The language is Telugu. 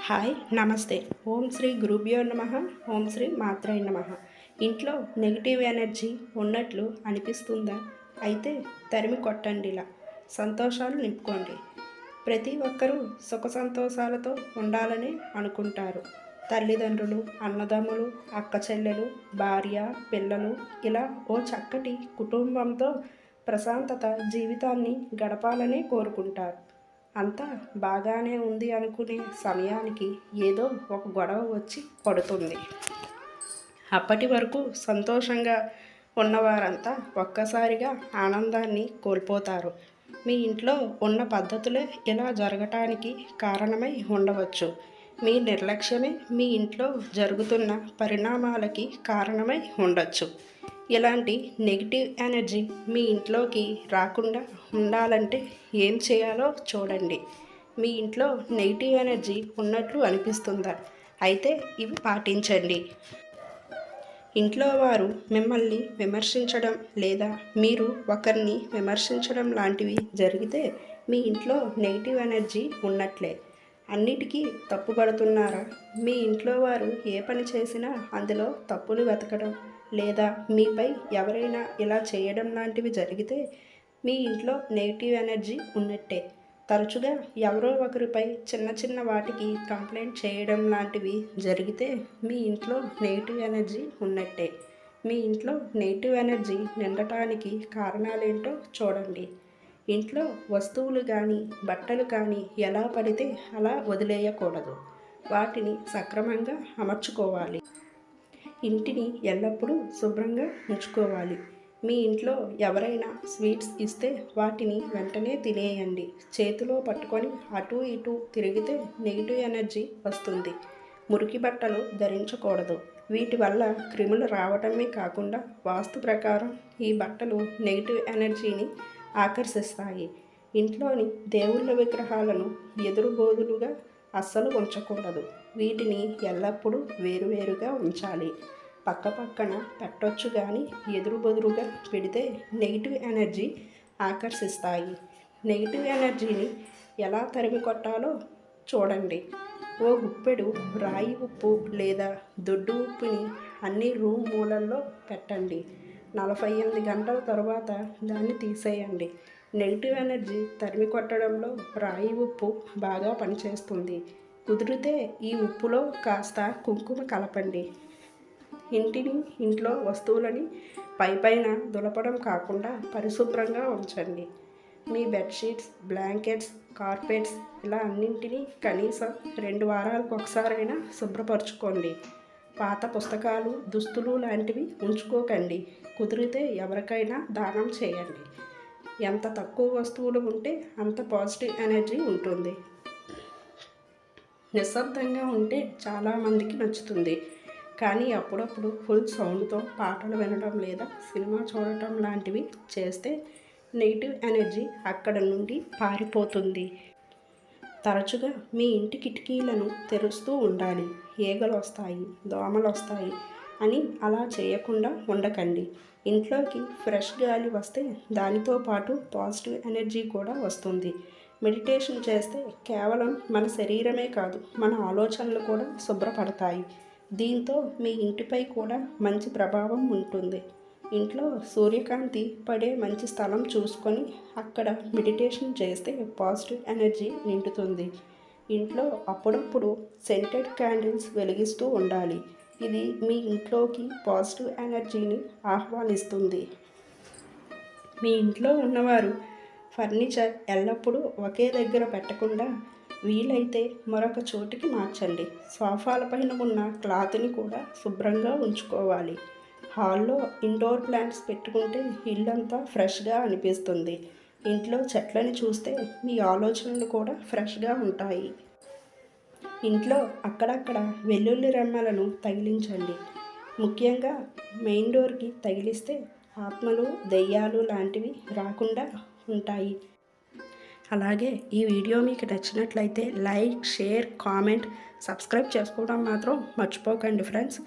హాయ్ నమస్తే. ఓం శ్రీ గురుభ్యో నమః. ఓం శ్రీ మాత్రాయ నమః. ఇంట్లో నెగిటివ్ ఎనర్జీ ఉన్నట్లు అనిపిస్తుందా? అయితే తరిమి కొట్టండిలా. సంతోషాలు నింపుకోండి. ప్రతి ఒక్కరూ సుఖ సంతోషాలతో ఉండాలని అనుకుంటారు. తల్లిదండ్రులు, అన్నదమ్ములు, అక్క చెల్లెలు, భార్య, పిల్లలు ఇలా ఓ చక్కటి కుటుంబంతో ప్రశాంతత జీవితాన్ని గడపాలని కోరుకుంటారు. అంతా బాగానే ఉంది అనుకునే సమయానికి ఏదో ఒక గొడవ వచ్చి పడుతుంది. అప్పటి వరకు సంతోషంగా ఉన్నవారంతా ఒక్కసారిగా ఆనందాన్ని కోల్పోతారు. మీ ఇంట్లో ఉన్న పద్ధతులే ఇలా జరగటానికి కారణమై ఉండవచ్చు. మీ నిర్లక్ష్యమే మీ ఇంట్లో జరుగుతున్న పరిణామాలకి కారణమై ఉండొచ్చు. ఇలాంటి నెగిటివ్ ఎనర్జీ మీ ఇంట్లోకి రాకుండా ఉండాలంటే ఏం చేయాలో చూడండి. మీ ఇంట్లో నెగిటివ్ ఎనర్జీ ఉన్నట్లు అనిపిస్తుందా? అయితే ఇవి పాటించండి. ఇంట్లో వారు మిమ్మల్ని విమర్శించడం లేదా మీరు ఒకరిని విమర్శించడం లాంటివి జరిగితే మీ ఇంట్లో నెగిటివ్ ఎనర్జీ ఉన్నట్లే. అన్నిటికీ తప్పు పడుతున్నారా? మీ ఇంట్లో వారు ఏ పని చేసినా అందులో తప్పులు వెతకడం లేదా మీపై ఎవరైనా ఇలా చేయడం లాంటివి జరిగితే మీ ఇంట్లో నెగిటివ్ ఎనర్జీ ఉన్నట్టే. తరచుగా ఎవరో ఒకరిపై చిన్న చిన్న వాటికి కంప్లైంట్ చేయడం లాంటివి జరిగితే మీ ఇంట్లో నెగిటివ్ ఎనర్జీ ఉన్నట్టే. మీ ఇంట్లో నెగిటివ్ ఎనర్జీ నిండటానికి కారణాలేంటో చూడండి. ఇంట్లో వస్తువులు కానీ బట్టలు కానీ ఎలా పడితే అలా వదిలేయకూడదు. వాటిని సక్రమంగా అమర్చుకోవాలి. ఇంటిని ఎల్లప్పుడూ శుభ్రంగా ఉంచుకోవాలి. మీ ఇంట్లో ఎవరైనా స్వీట్స్ ఇస్తే వాటిని వెంటనే తినేయండి. చేతిలో పట్టుకొని అటు ఇటు తిరిగితే నెగిటివ్ ఎనర్జీ వస్తుంది. మురికి బట్టలు ధరించకూడదు. వీటి వల్ల క్రిములు రావడమే కాకుండా వాస్తు ప్రకారం ఈ బట్టలు నెగిటివ్ ఎనర్జీని ఆకర్షిస్తాయి. ఇంట్లోని దేవుళ్ళ విగ్రహాలను ఎదురుబోదులుగా అస్సలు ఉంచకూడదు. వీటిని ఎల్లప్పుడూ వేరువేరుగా ఉంచాలి. పక్కపక్కన పెట్టొచ్చు కానీ ఎదురుబొదురుగా పెడితే నెగిటివ్ ఎనర్జీ ఆకర్షిస్తాయి. నెగిటివ్ ఎనర్జీని ఎలా తరిమి కొట్టాలో చూడండి. ఓ గుప్పెడు రాయి ఉప్పు లేదా దొడ్డు ఉప్పుని అన్ని రూమ్ మూలల్లో పెట్టండి. 48 గంటల తర్వాత దాన్ని తీసేయండి. నెగిటివ్ ఎనర్జీ తరిమి కొట్టడంలో రాయి ఉప్పు బాగా పనిచేస్తుంది. కుదిరితే ఈ ఉప్పులో కాస్త కుంకుమ కలపండి. ఇంట్లో వస్తువులని పైపైన దులపడం కాకుండా పరిశుభ్రంగా ఉంచండి. మీ బెడ్షీట్స్, బ్లాంకెట్స్, కార్పెట్స్ ఇలా అన్నింటినీ కనీసం 2 వారాలకు ఒకసారైనా శుభ్రపరచుకోండి. పాత పుస్తకాలు, దుస్తులు లాంటివి ఉంచుకోకండి. కుదిరితే ఎవరికైనా దానం చేయండి. ఎంత తక్కువ వస్తువులు ఉంటే అంత పాజిటివ్ ఎనర్జీ ఉంటుంది. నిశ్శబ్దంగా ఉంటే చాలామందికి నచ్చుతుంది. కానీ అప్పుడప్పుడు ఫుల్ సౌండ్తో పాటలు వినడం లేదా సినిమా చూడటం లాంటివి చేస్తే నెగిటివ్ ఎనర్జీ అక్కడ నుండి పారిపోతుంది. తరచుగా మీ ఇంటి కిటికీలను తెరుస్తూ ఉండాలి. ఈగలు వస్తాయి, దోమలు వస్తాయి అని అలా చేయకుండా ఉండకండి. ఇంట్లోకి ఫ్రెష్ గాలి వస్తే దానితో పాటు పాజిటివ్ ఎనర్జీ కూడా వస్తుంది. మెడిటేషన్ చేస్తే కేవలం మన శరీరమే కాదు, మన ఆలోచనలు కూడా శుభ్రపడతాయి. దీంతో మీ ఇంటిపై కూడా మంచి ప్రభావం ఉంటుంది. ఇంట్లో సూర్యకాంతి పడే మంచి స్థలం చూసుకొని అక్కడ మెడిటేషన్ చేస్తే పాజిటివ్ ఎనర్జీ నిండుతుంది. ఇంట్లో అప్పుడప్పుడు సెంటెడ్ క్యాండిల్స్ వెలిగిస్తూ ఉండాలి. ఇది మీ ఇంట్లోకి పాజిటివ్ ఎనర్జీని ఆహ్వానిస్తుంది. మీ ఇంట్లో ఉన్నవారు ఫర్నిచర్ ఎల్లప్పుడూ ఒకే దగ్గర పెట్టకుండా వీలైతే మరొక చోటికి మార్చండి. సోఫాలపైన ఉన్న క్లాత్ని కూడా శుభ్రంగా ఉంచుకోవాలి. హాల్లో ఇండోర్ ప్లాంట్స్ పెట్టుకుంటే ఇల్లంతా ఫ్రెష్గా అనిపిస్తుంది. ఇంట్లో చెట్లని చూస్తే మీ ఆలోచనలు కూడా ఫ్రెష్గా ఉంటాయి. ఇంట్లో అక్కడక్కడ వెల్లుల్లి రెమ్మలను తగిలించండి. ముఖ్యంగా మెయిన్ డోర్కి తగిలిస్తే ఆత్మలు, దెయ్యాలు లాంటివి రాకుండా ఉంటాయి. అలాగే ఈ వీడియో మీకు నచ్చినట్లయితే లైక్, షేర్, కామెంట్, సబ్స్క్రైబ్ చేసుకోవడం మాత్రం మర్చిపోకండి ఫ్రెండ్స్.